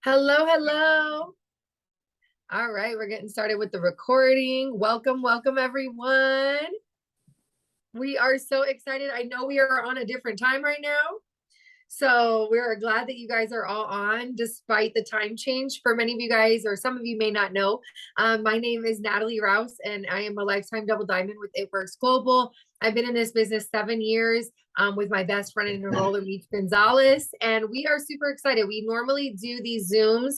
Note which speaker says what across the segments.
Speaker 1: Hello, hello. All right, we're getting started with the recording. Welcome, welcome, everyone. We are so excited. I know we are on a different time right now. So we're glad that you guys are all on despite the time change. For many of you guys, or some of you may not know, my name is Natalie Rouse, and I am a lifetime double diamond with It Works Global. I've been in this business 7 years with my best friend and enroller, Meech Gonzalez, and we are super excited. We normally do these Zooms.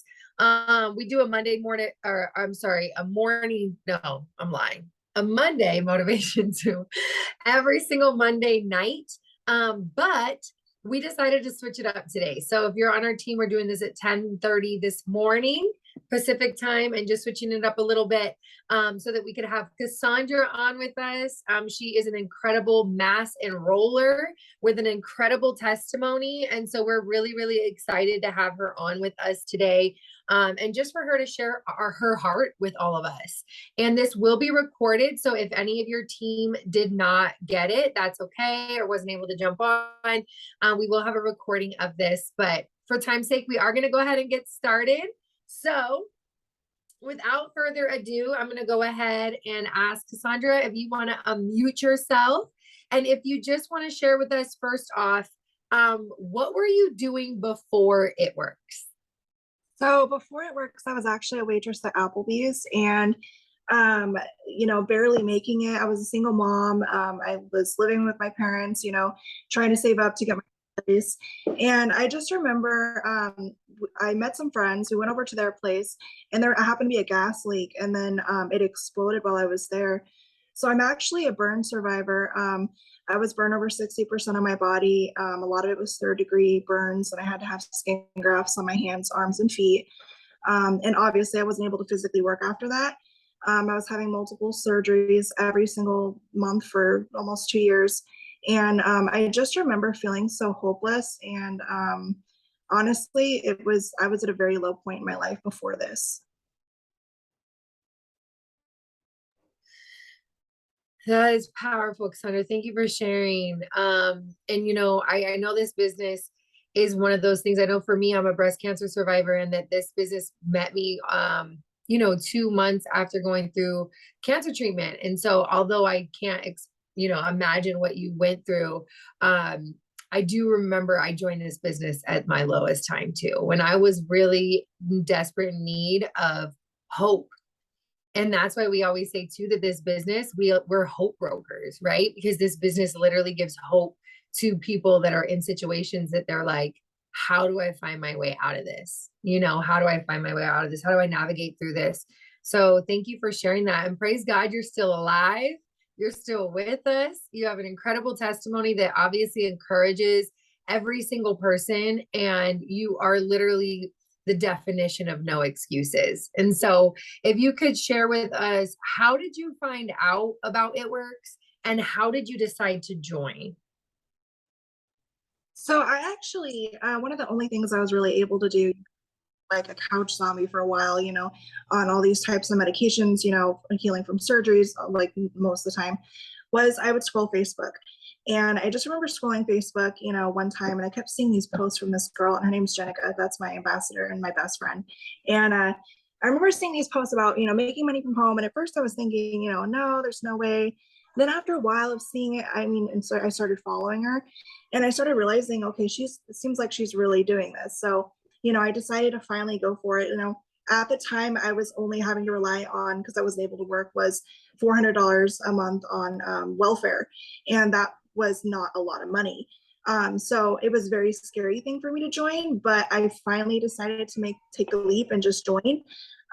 Speaker 1: We do a Monday morning, or I'm sorry, a morning. No, I'm lying. A Monday motivation Zoom every single Monday night. But we decided to switch it up today. So if you're on our team, we're doing this at 10:30 this morning Pacific time, and just switching it up a little bit so that we could have Cassandra on with us. She is an incredible mass enroller with an incredible testimony. And so we're really, really excited to have her on with us today. And just for her to share her heart with all of us. And this will be recorded. So if any of your team did not get it, that's okay, or wasn't able to jump on. We will have a recording of this, but for time's sake, we are going to go ahead and get started. So without further ado, I'm going to go ahead and ask Cassandra if you want to unmute yourself. And if you just want to share with us first off, what were you doing before It Works?
Speaker 2: So before It Works, I was actually a waitress at Applebee's, and barely making it. I was a single mom. I was living with my parents, trying to save up to get my place. And I just remember I met some friends who went over to their place, and there happened to be a gas leak, and then it exploded while I was there. So I'm actually a burn survivor. I was burned over 60% of my body. A lot of it was third-degree burns, and I had to have skin grafts on my hands, arms, and feet. And obviously, I wasn't able to physically work after that. I was having multiple surgeries every single month for almost 2 years. And I just remember feeling so hopeless. And honestly, I was at a very low point in my life before this.
Speaker 1: That is powerful, Cassandra. Thank you for sharing. I know this business is one of those things. I know for me, I'm a breast cancer survivor, and that this business met me 2 months after going through cancer treatment. And so although I can't imagine what you went through, I do remember I joined this business at my lowest time too, when I was really desperate in need of hope. And that's why we always say too that this business, we're hope brokers, right? Because this business literally gives hope to people that are in situations that they're like, how do I find my way out of this? How do I find my way out of this? How do I navigate through this? So thank you for sharing that. And praise God, you're still alive. You're still with us. You have an incredible testimony that obviously encourages every single person. And you are literally the definition of no excuses. And so if you could share with us, how did you find out about It Works, and how did you decide to join?
Speaker 2: So I actually, one of the only things I was really able to do, like a couch zombie for a while, on all these types of medications, healing from surgeries, like most of the time, was I would scroll Facebook. And I just remember scrolling Facebook, one time, and I kept seeing these posts from this girl, and her name's Jenica. That's my ambassador and my best friend. And I remember seeing these posts about, making money from home. And at first I was thinking, no, there's no way. Then after a while of seeing it, and so I started following her, and I started realizing, okay, it seems like she's really doing this. So, I decided to finally go for it. At the time I was only having to rely on, because I wasn't able to work, was $400 a month on welfare. And that was not a lot of money. So it was a very scary thing for me to join, but I finally decided to take a leap and just join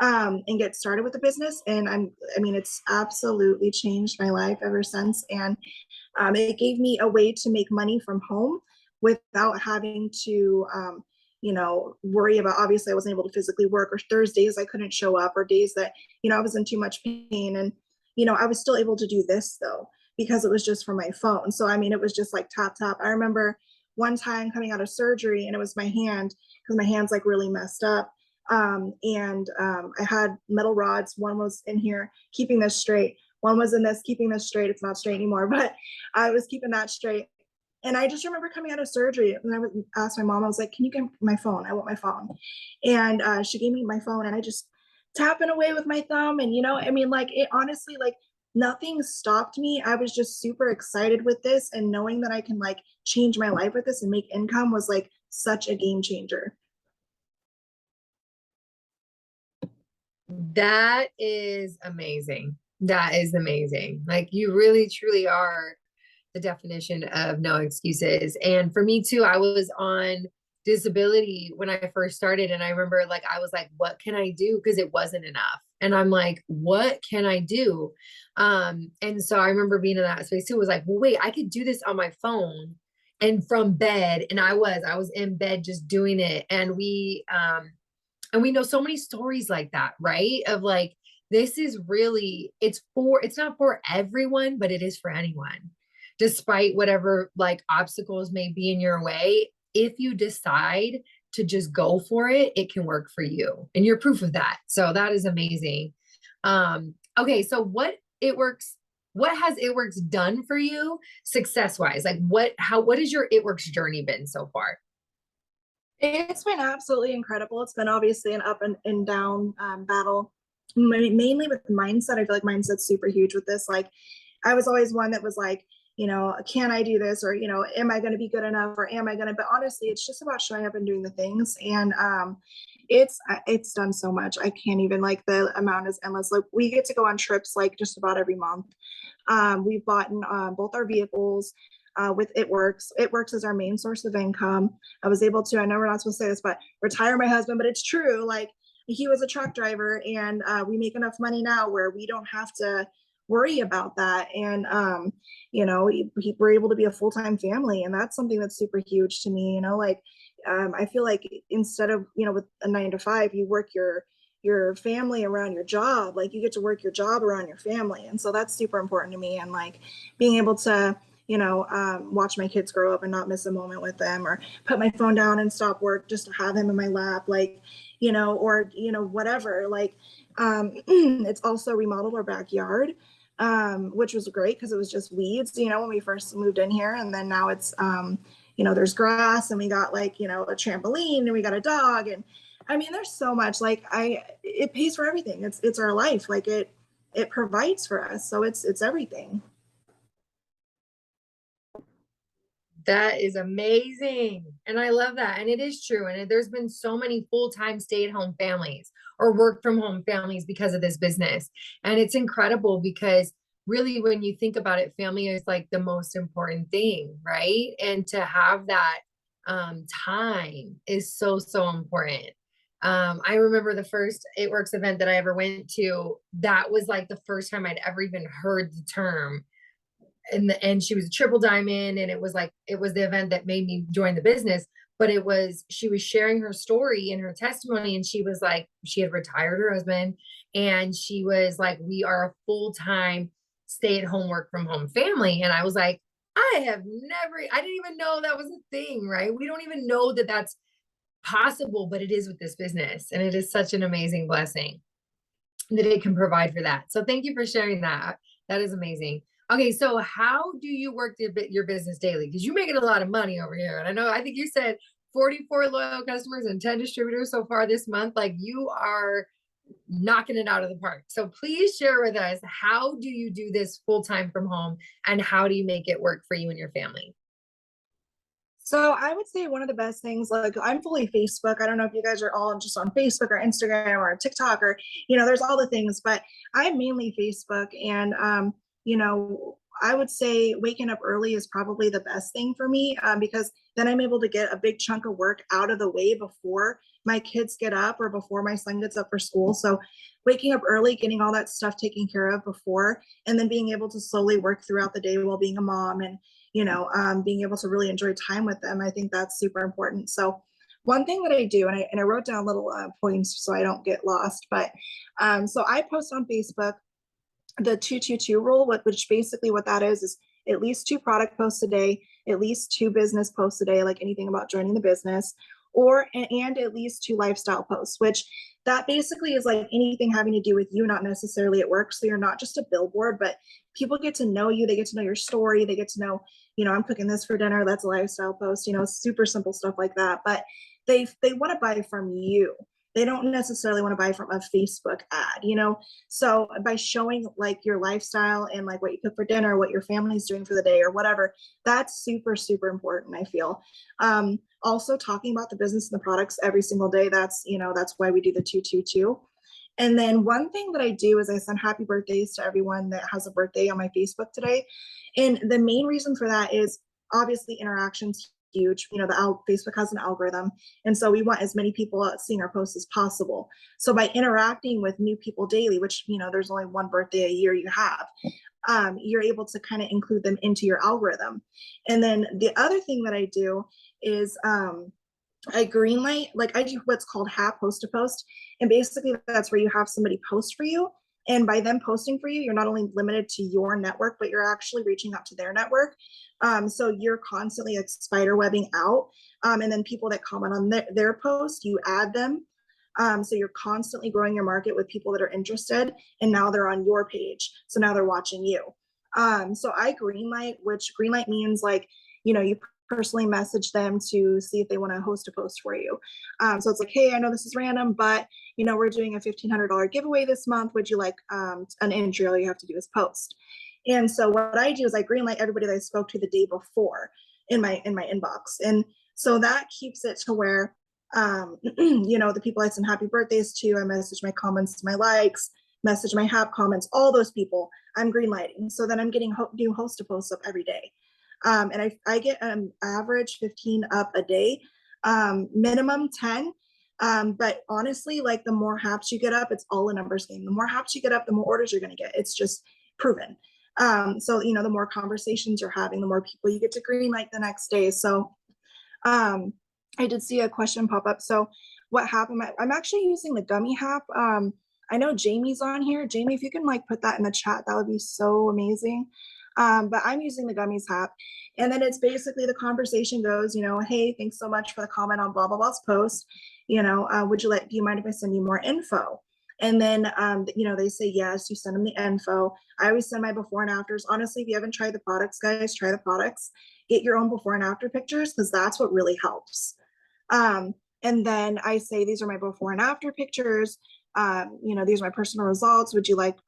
Speaker 2: and get started with the business. And it's absolutely changed my life ever since. And it gave me a way to make money from home without having to, worry about, obviously I wasn't able to physically work, or Thursdays I couldn't show up, or days that, I was in too much pain. And, I was still able to do this though, because it was just from my phone. So, it was just like tap, tap. I remember one time coming out of surgery, and it was my hand, because my hand's like really messed up. I had metal rods. One was in here, keeping this straight. One was in this, keeping this straight. It's not straight anymore, but I was keeping that straight. And I just remember coming out of surgery and asked my mom, I was like, can you get my phone? I want my phone. And she gave me my phone and I just tapping away with my thumb. And, I mean, like it honestly, like nothing stopped me. I was just super excited with this, and knowing that I can like change my life with this and make income was like such a game changer.
Speaker 1: That is amazing. That is amazing. Like you really truly are the definition of no excuses. And for me too, I was on disability when I first started. And I remember like, I was like, what can I do? Because it wasn't enough. And I'm like, what can I do? And so I remember being in that space too, was like, well, wait, I could do this on my phone and from bed. And I was in bed just doing it. And we know so many stories like that, right? Of like, this is really, it's not for everyone, but it is for anyone. Despite whatever like obstacles may be in your way, if you decide to just go for it, it can work for you. And you're proof of that. So that is amazing. Okay. So what has It Works done for you success wise? Like what has your It Works journey been so far?
Speaker 2: It's been absolutely incredible. It's been obviously an up and down battle, mainly with mindset. I feel like mindset's super huge with this. Like, I was always one that was like, can I do this? Or, am I going to be good enough? Or am I going to? But honestly, it's just about showing up and doing the things. And it's done so much. I can't even, like, the amount is endless. Like, we get to go on trips like just about every month. We've bought both our vehicles with It Works. It Works is our main source of income. I was able to, I know we're not supposed to say this, but retire my husband, but it's true. Like, he was a truck driver, and we make enough money now where we don't have to worry about that. And, we're able to be a full-time family. And that's something that's super huge to me, like, I feel like instead of, with a 9 to 5, you work your family around your job. Like, you get to work your job around your family. And so that's super important to me. And like being able to, watch my kids grow up and not miss a moment with them, or put my phone down and stop work just to have him in my lap, like, or, whatever. Like, it's also remodeled our backyard, which was great because it was just weeds, when we first moved in here. And then now it's, there's grass, and we got like, a trampoline, and we got a dog. And I mean, there's so much, like, it pays for everything. It's our life. Like, it provides for us. So it's everything.
Speaker 1: That is amazing. And I love that. And it is true. And there's been so many full-time stay-at-home families or work from home families because of this business. And it's incredible because really, when you think about it, family is like the most important thing, right? And to have that time is so, so important. I remember the first It Works event that I ever went to, that was like the first time I'd ever even heard the term. And she was a triple diamond, and it was the event that made me join the business. But she was sharing her story and her testimony, and she was like, she had retired her husband, and she was like, we are a full-time stay-at-home work from home family. And I was like, I didn't even know that was a thing, right? We don't even know that that's possible, but it is with this business, and it is such an amazing blessing that it can provide for that. So thank you for sharing that. That is amazing. Okay, so how do you work your business daily? Because you're making a lot of money over here. And I think you said 44 loyal customers and 10 distributors so far this month. Like, you are knocking it out of the park. So please share with us, how do you do this full time from home, and how do you make it work for you and your family?
Speaker 2: So I would say one of the best things, like, I'm fully Facebook. I don't know if you guys are all just on Facebook or Instagram or TikTok, or, there's all the things, but I'm mainly Facebook. And, I would say waking up early is probably the best thing for me, because then I'm able to get a big chunk of work out of the way before my kids get up or before my son gets up for school. So waking up early, getting all that stuff taken care of before, and then being able to slowly work throughout the day while being a mom, and being able to really enjoy time with them. I think that's super important. So one thing that I do, and I wrote down little points so I don't get lost, but so I post on Facebook the 222 rule, which basically what that is at least 2 product posts a day, at least 2 business posts a day, like anything about joining the business, or and at least 2 lifestyle posts, which that basically is like anything having to do with you, not necessarily at work. So you're not just a billboard, but people get to know you, they get to know your story, they get to know, I'm cooking this for dinner, that's a lifestyle post, super simple stuff like that. But they want to buy from you. They don't necessarily want to buy from a Facebook ad. So by showing like your lifestyle and like what you cook for dinner, what your family's doing for the day or whatever, that's super, super important, I feel. Also talking about the business and the products every single day. That's why we do the 222. And then one thing that I do is I send happy birthdays to everyone that has a birthday on my Facebook today. And the main reason for that is obviously interactions huge. Facebook has an algorithm. And so we want as many people seeing our posts as possible. So by interacting with new people daily, which, there's only one birthday a year you have, you're able to kind of include them into your algorithm. And then the other thing that I do is I greenlight, like I do what's called post to post. And basically that's where you have somebody post for you. And by them posting for you, you're not only limited to your network, but you're actually reaching out to their network. So you're constantly like spider webbing out. And then people that comment on their post, you add them. So you're constantly growing your market with people that are interested. And now they're on your page. So now they're watching you. So I greenlight, which greenlight means like, you personally message them to see if they want to host a post for you. So it's like, hey, I know this is random, but we're doing a $1,500 giveaway this month. Would you like an entry? All you have to do is post. And so what I do is I greenlight everybody that I spoke to the day before in my inbox. And so that keeps it to where, the people I send happy birthdays to, I message my comments to my likes, message my comments, all those people I'm greenlighting. So then I'm getting new host to posts up every day. And I get an average 15 up a day, minimum 10. But honestly, like the more haps you get up, it's all a numbers game. The more haps you get up, the more orders you're going to get. It's just proven. So, the more conversations you're having, the more people you get to green light the next day. So I did see a question pop up. So what happened? I'm actually using the gummy hap. I know Jamie's on here. Jamie, if you can like put that in the chat, that would be so amazing. But I'm using the gummies hap. And then it's basically the conversation goes, hey, thanks so much for the comment on blah, blah, blah's post. Do you mind if I send you more info? And then, they say, yes, you send them the info. I always send my before and afters. Honestly, if you haven't tried the products, guys, try the products. Get your own before and after pictures because that's what really helps. And then I say, these are my before and after pictures. These are my personal results. Would you like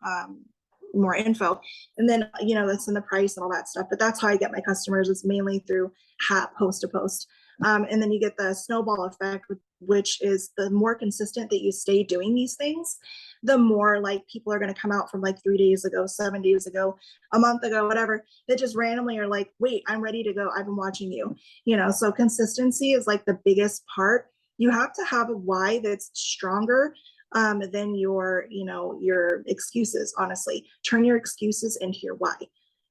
Speaker 2: more info? And then, that's in the price and all that stuff. But that's how I get my customers. It's mainly through post to post. And then you get the snowball effect, which is the more consistent that you stay doing these things, the more like people are going to come out from like 3 days ago, 7 days ago, a month ago, whatever, that just randomly are like, wait, I'm ready to go. I've been watching you, so consistency is like the biggest part. You have to have a why that's stronger than your excuses. Honestly, turn your excuses into your why.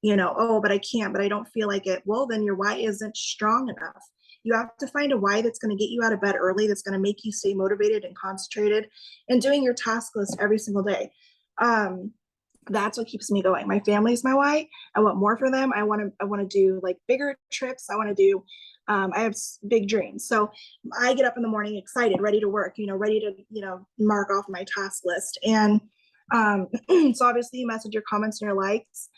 Speaker 2: Oh, but I can't, but I don't feel like it. Well, then your why isn't strong enough. You have to find a why that's going to get you out of bed early, that's going to make you stay motivated and concentrated and doing your task list every single day. That's what keeps me going. My family's my why. I want more for them. I want to do like bigger trips. I want to do I have big dreams. So I get up in the morning excited, ready to work, ready to, mark off my task list. And so obviously you message your comments and your likes.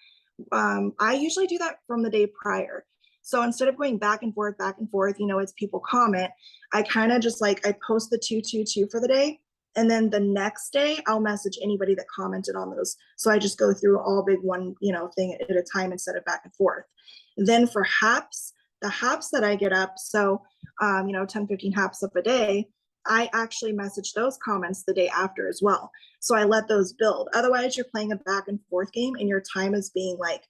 Speaker 2: I usually do that from the day prior. So instead of going back and forth, as people comment, I kind of just like, I post the 222 for the day. And then the next day I'll message anybody that commented on those. So I just go through all big one, thing at a time instead of back and forth. Then for haps, the haps that I get up, so 10, 15 haps up a day, I actually message those comments the day after as well. So I let those build. Otherwise you're playing a back and forth game and your time is being like,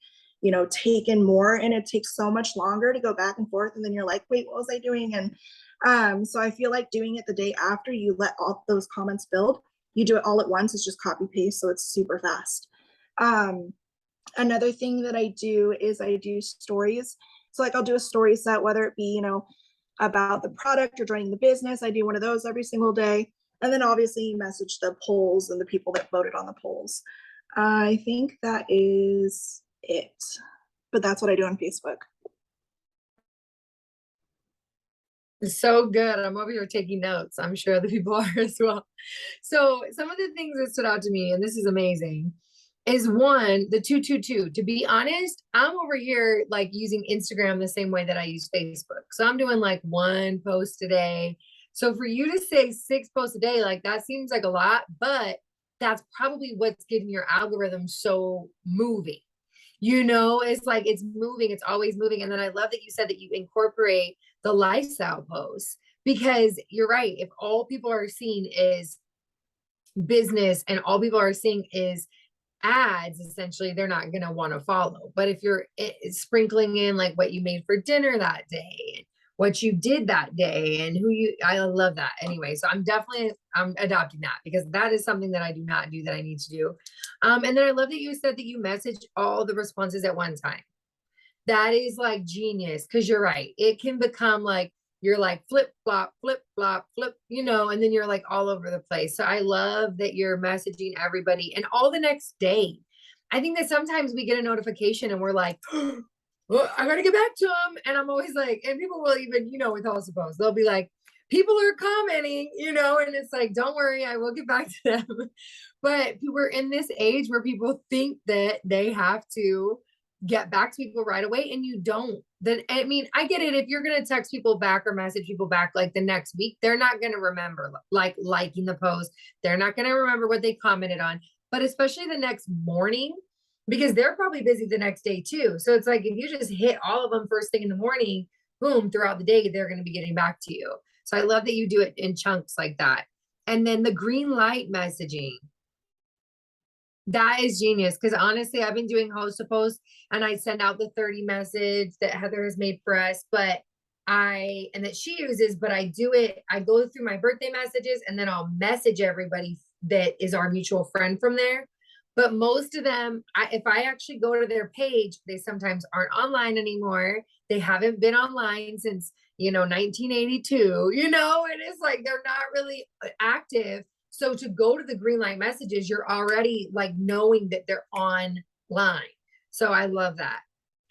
Speaker 2: taken more, and it takes so much longer to go back and forth. And then you're like, wait, what was I doing? And so I feel like doing it the day after you let all those comments build, you do it all at once. It's just copy paste. So it's super fast. Another thing that I do is I do stories. So like I'll do a story set, whether it be, about the product or joining the business. I do one of those every single day. And then obviously you message the polls and the people that voted on the polls. I think that is it, but that's what I do on Facebook.
Speaker 1: So good. I'm over here taking notes. I'm sure other people are as well. So some of the things that stood out to me, and this is amazing. is one, the 222. To be honest, I'm over here like using Instagram the same way that I use Facebook. So I'm doing like one post a day. So for you to say 6 posts a day, like that seems like a lot, but that's probably what's getting your algorithm so moving. It's like it's moving, it's always moving. And then I love that you said that you incorporate the lifestyle posts because you're right. If all people are seeing is business and all people are seeing is ads, essentially they're not going to want to follow. But if you're sprinkling in like what you made for dinner that day and what you did that day and I love that. Anyway, so I'm adopting that because that is something that I do not do that I need to do. And then I love that you said that you message all the responses at one time. That is like genius because you're right. It can become like you're like flip flop, flip, and then you're like all over the place. So I love that you're messaging everybody and all the next day. I think that sometimes we get a notification and we're like, well, I gotta get back to them. And I'm always like, and people will even, with all suppose, they'll be like, people are commenting, and it's like, don't worry, I will get back to them. But we're in this age where people think that they have to get back to people right away and you don't. Then I mean, I get it. If you're going to text people back or message people back like the next week, they're not going to remember like liking the post. They're not going to remember what they commented on, but especially the next morning because they're probably busy the next day too. So it's like if you just hit all of them first thing in the morning, boom, throughout the day they're going to be getting back to you. So I love that you do it in chunks like that. And then the green light messaging. That is genius because honestly, I've been doing host to post and I send out the 30 message that Heather has made for us, and that she uses, but I do it. I go through my birthday messages and then I'll message everybody that is our mutual friend from there. But most of them, if I actually go to their page, they sometimes aren't online anymore. They haven't been online since, 1982, it is like they're not really active. So to go to the green light messages, you're already like knowing that they're online. So I love that.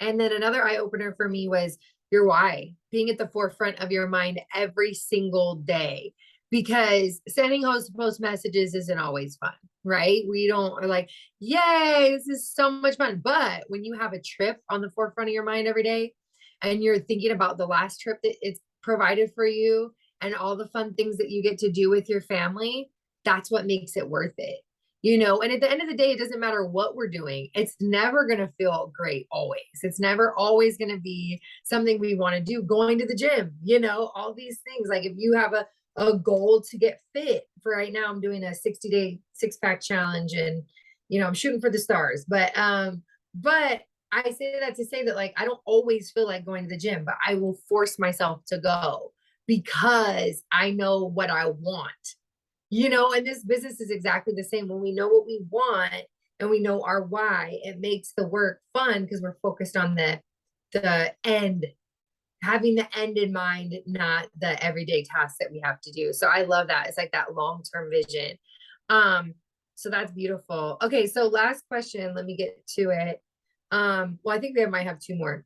Speaker 1: And then another eye opener for me was your why, being at the forefront of your mind every single day, because sending host to post messages isn't always fun, right? We don't are like, yay, this is so much fun. But when you have a trip on the forefront of your mind every day and you're thinking about the last trip that it's provided for you and all the fun things that you get to do with your family, that's what makes it worth it. And at the end of the day, it doesn't matter what we're doing. It's never going to feel great always. It's never always going to be something we want to do. Going to the gym, all these things. Like if you have a goal to get fit, for right now, I'm doing a 60-day 6-pack challenge and, I'm shooting for the stars. But I say that to say that like, I don't always feel like going to the gym, but I will force myself to go because I know what I want. And this business is exactly the same. When we know what we want and we know our why, it makes the work fun because we're focused on the end, having the end in mind, not the everyday tasks that we have to do. So I love that. It's like that long-term vision. So that's beautiful. Okay. So last question, let me get to it. Well, I think they might have 2 more.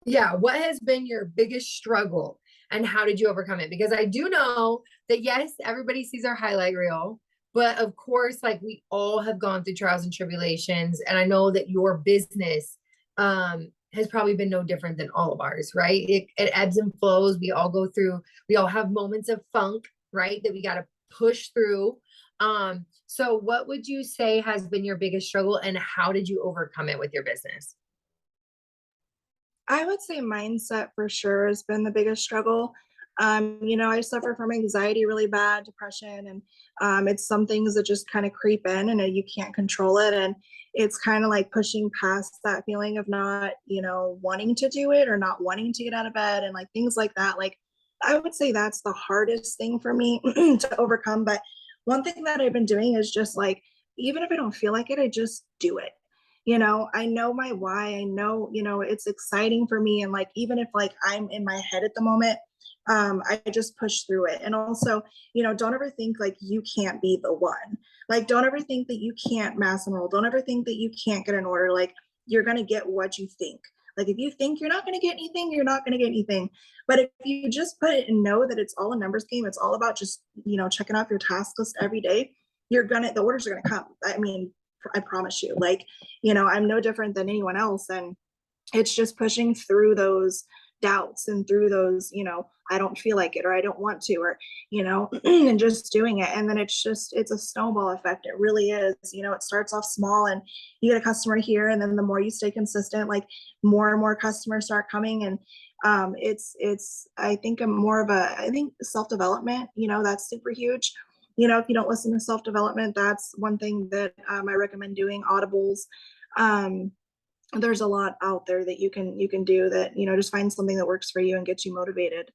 Speaker 1: Yeah. What has been your biggest struggle and how did you overcome it? Because I do know that, yes, everybody sees our highlight reel, but of course, like we all have gone through trials and tribulations. And I know that your business has probably been no different than all of ours, right? It ebbs and flows. We all have moments of funk, right? That we got to push through. So what would you say has been your biggest struggle and how did you overcome it with your business?
Speaker 2: I would say mindset for sure has been the biggest struggle. I suffer from anxiety really bad, depression, and it's some things that just kind of creep in and you can't control it. And it's kind of like pushing past that feeling of not, wanting to do it or not wanting to get out of bed and like things like that. Like, I would say that's the hardest thing for me to overcome. But one thing that I've been doing is just like, even if I don't feel like it, I just do it. I know my why. I know, it's exciting for me. And like, even if like I'm in my head at the moment, I just push through it. And also, don't ever think like you can't be the one. Like, don't ever think that you can't mass enroll. Don't ever think that you can't get an order. Like, you're going to get what you think. Like, if you think you're not going to get anything, you're not going to get anything. But if you just put it and know that it's all a numbers game, it's all about just, checking off your task list every day, the orders are going to come. I mean, I promise you, like, I'm no different than anyone else. And it's just pushing through those doubts and through those, I don't feel like it, or I don't want to, or, and just doing it. And then it's a snowball effect. It really is. It starts off small and you get a customer here. And then the more you stay consistent, like more and more customers start coming. And I think I think self-development, that's super huge. If you don't listen to self-development, that's one thing that I recommend doing. Audibles. There's a lot out there that you can do that, just find something that works for you and gets you motivated.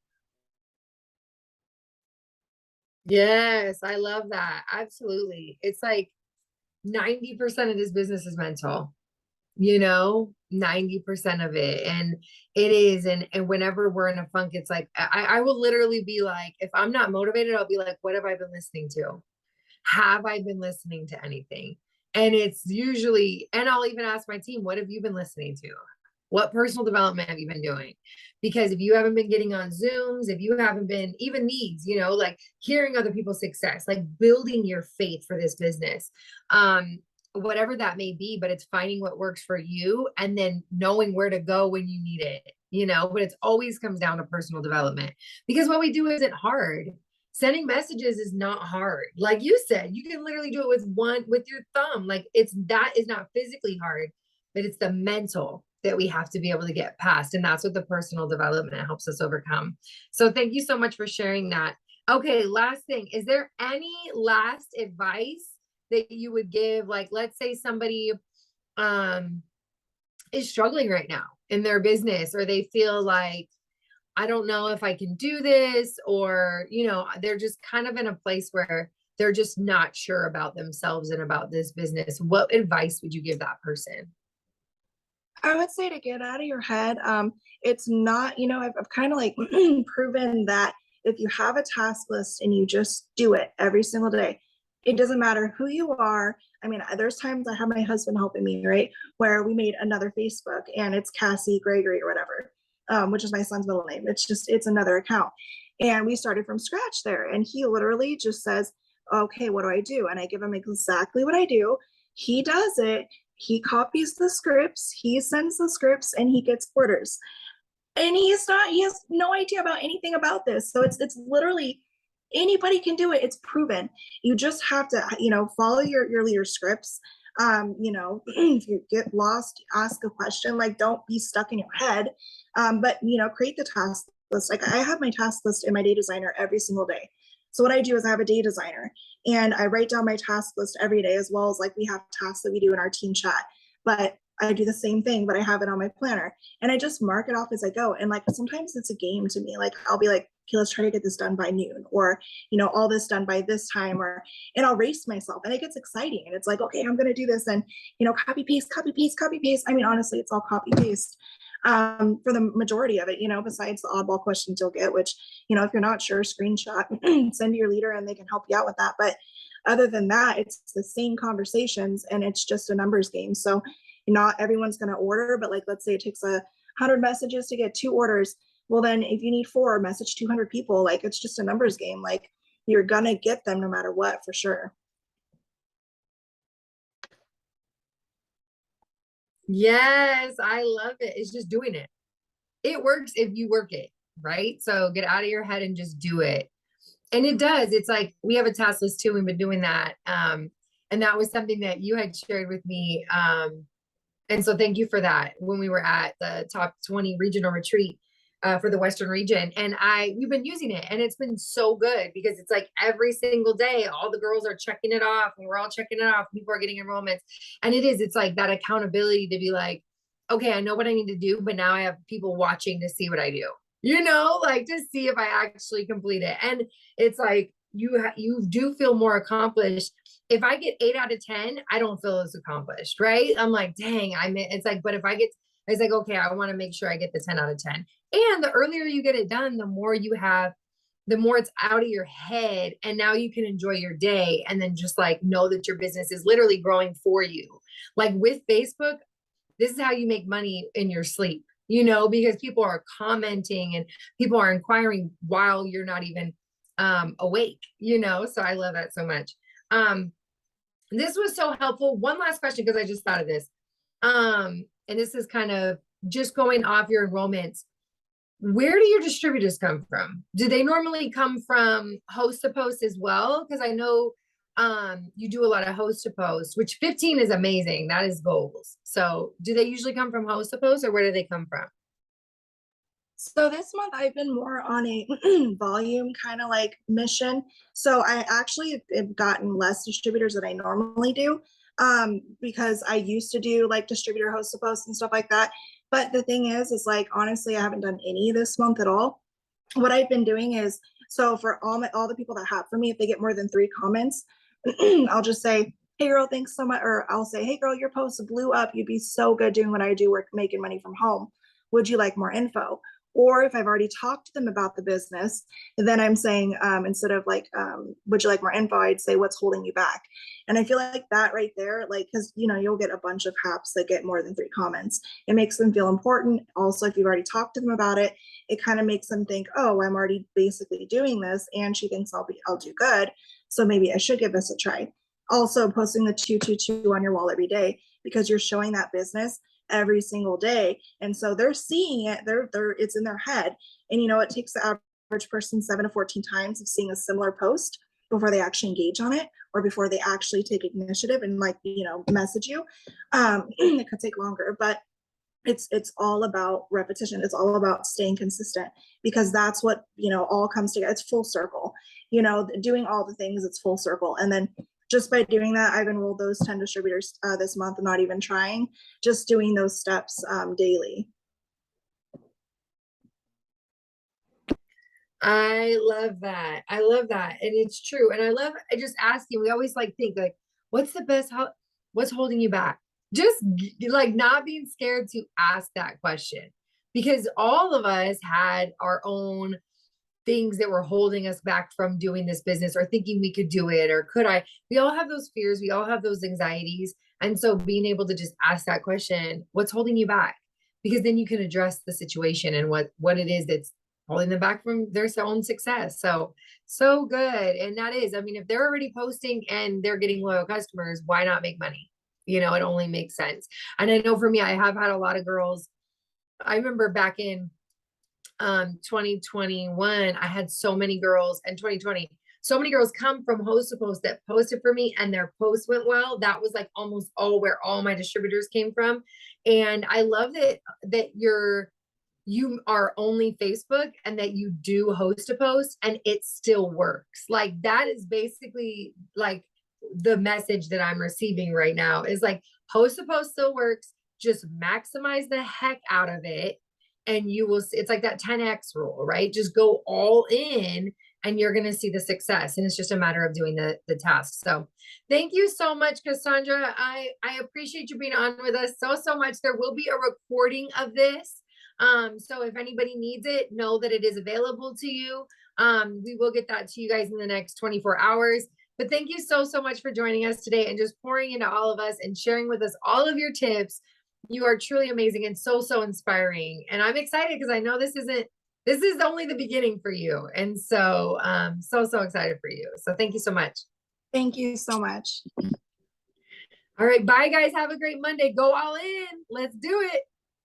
Speaker 1: Yes, I love that. Absolutely. It's like 90% of this business is mental, 90% of it. And it is. And whenever we're in a funk, it's like, I will literally be like, if I'm not motivated, I'll be like, what have I been listening to? Have I been listening to anything? And it's usually, and I'll even ask my team, what have you been listening to? What personal development have you been doing? Because if you haven't been getting on Zooms, if you haven't been even these, like hearing other people's success, like building your faith for this business, whatever that may be, but it's finding what works for you and then knowing where to go when you need it, but it's always comes down to personal development because what we do isn't hard. Sending messages is not hard. Like you said, you can literally do it with your thumb. Like that is not physically hard, but it's the mental that we have to be able to get past. And that's what the personal development helps us overcome. So thank you so much for sharing that. Okay, last thing. Is there any last advice that you would give? Like, let's say somebody is struggling right now in their business, or they feel like, I don't know if I can do this, or, they're just kind of in a place where they're just not sure about themselves and about this business. What advice would you give that person?
Speaker 2: I would say to get out of your head. It's not, I've kind of like proven that if you have a task list and you just do it every single day, it doesn't matter who you are. I mean, there's times I have my husband helping me, right? Where we made another Facebook and it's Cassie Gregory or whatever, which is my son's middle name. It's another account. And we started from scratch there. And he literally just says, okay, what do I do? And I give him exactly what I do. He does it. He copies the scripts, he sends the scripts, and he gets orders. And he has no idea about anything about this. So it's literally anybody can do it. It's proven. You just have to, follow your leader's scripts. If you get lost, ask a question. Like, don't be stuck in your head. But create the task list. Like, I have my task list in my day designer every single day. So what I do is I have a day designer and I write down my task list every day, as well as like we have tasks that we do in our team chat. But I do the same thing, but I have it on my planner and I just mark it off as I go. And like sometimes it's a game to me. Like I'll be like, okay, let's try to get this done by noon, or all this done by this time, and I'll race myself and it gets exciting. And it's like, okay, I'm gonna do this, and copy paste, copy paste, copy paste. I mean, honestly, it's all copy paste for the majority of it, besides the oddball questions you'll get, which, if you're not sure, screenshot, send to your leader and they can help you out with that. But other than that, it's the same conversations and it's just a numbers game. So not everyone's going to order, but like, let's say it takes 100 messages to get 2 orders. Well, then if you need 4, message 200 people, like it's just a numbers game. Like you're going to get them no matter what, for sure.
Speaker 1: Yes, I love it. It's just doing it. It works if you work it, right? So get out of your head and just do it. And it does. It's like we have a task list too. We've been doing that. And that was something that you had shared with me. And so thank you for that when we were at the top 20 regional retreat for the Western region. And we've been using it and it's been so good because it's like every single day, all the girls are checking it off and we're all checking it off. People are getting enrollments. And it's like that accountability to be like, okay, I know what I need to do, but now I have people watching to see what I do, like to see if I actually complete it. And it's like, you do feel more accomplished. If I get 8 out of 10, I don't feel as accomplished, right? I'm like, dang, it's like, but if it's like, okay, I want to make sure I get the 10 out of 10. And the earlier you get it done, the more it's out of your head. And now you can enjoy your day and then just like know that your business is literally growing for you. Like with Facebook, this is how you make money in your sleep, because people are commenting and people are inquiring while you're not even awake, so I love that so much. This was so helpful. One last question, because I just thought of this. And this is kind of just going off your enrollments. Where do your distributors come from? Do they normally come from host to post as well? Because I know you do a lot of host to post, which 15 is amazing. That is goals. So do they usually come from host to post, or where do they come from?
Speaker 2: So this month I've been more on a volume kind of like mission. So I actually have gotten less distributors than I normally do, because I used to do like distributor host to post and stuff like that. But the thing is like honestly, I haven't done any this month at all. What I've been doing is, so for all the people that have for me, if they get more than 3 comments, I'll just say, "Hey girl, thanks so much," or I'll say, "Hey girl, your post blew up. You'd be so good doing what I do, work making money from home. Would you like more info?" Or if I've already talked to them about the business, then I'm saying, instead of like, "Would you like more info?" I'd say, "What's holding you back?" And I feel like that right there, like, because you'll get a bunch of haps that get more than 3 comments. It makes them feel important. Also, if you've already talked to them about it, it kind of makes them think, "Oh, I'm already basically doing this, and she thinks I'll do good, so maybe I should give this a try." Also, posting the 222 on your wall every day, because you're showing that business every single day, and so they're seeing it. They're it's in their head, and it takes the average person 7 to 14 times of seeing a similar post before they actually engage on it, or before they actually take initiative and like message you. It could take longer, but it's all about repetition. It's all about staying consistent, because that's what all comes together. It's full circle. Doing all the things, it's full circle. And then just by doing that, I've enrolled those 10 distributors this month, not even trying, just doing those steps daily.
Speaker 1: I love that. I love that. And it's true. And I just asking, we always like think like, what's the best, what's holding you back? Just like not being scared to ask that question, because all of us had our own things that were holding us back from doing this business, or thinking we could do it, or could I? We all have those fears. We all have those anxieties. And so being able to just ask that question, what's holding you back? Because then you can address the situation and what it is that's holding them back from their own success. So, so good. And that is, I mean, if they're already posting and they're getting loyal customers, why not make money? It only makes sense. And I know for me, I have had a lot of girls. I remember back in 2021, I had so many girls, and 2020, so many girls come from host to post that posted for me, and their post went well. That was like almost all where all my distributors came from. And I love that you are only Facebook, and that you do host to post and it still works. Like that is basically like the message that I'm receiving right now is like, host to post still works. Just maximize the heck out of it, and you will, it's like that 10x rule, right? Just go all in and you're going to see the success. And it's just a matter of doing the task. So thank you so much, Cassandra. I appreciate you being on with us so much. There will be a recording of this. So if anybody needs it, know that it is available to you. We will get that to you guys in the next 24 hours. But thank you so much for joining us today and just pouring into all of us and sharing with us all of your tips. You are truly amazing and so inspiring. And I'm excited because I know this is only the beginning for you. And so so excited for you. So thank you so much.
Speaker 2: Thank you so much.
Speaker 1: All right, bye guys. Have a great Monday. Go all in. Let's do it.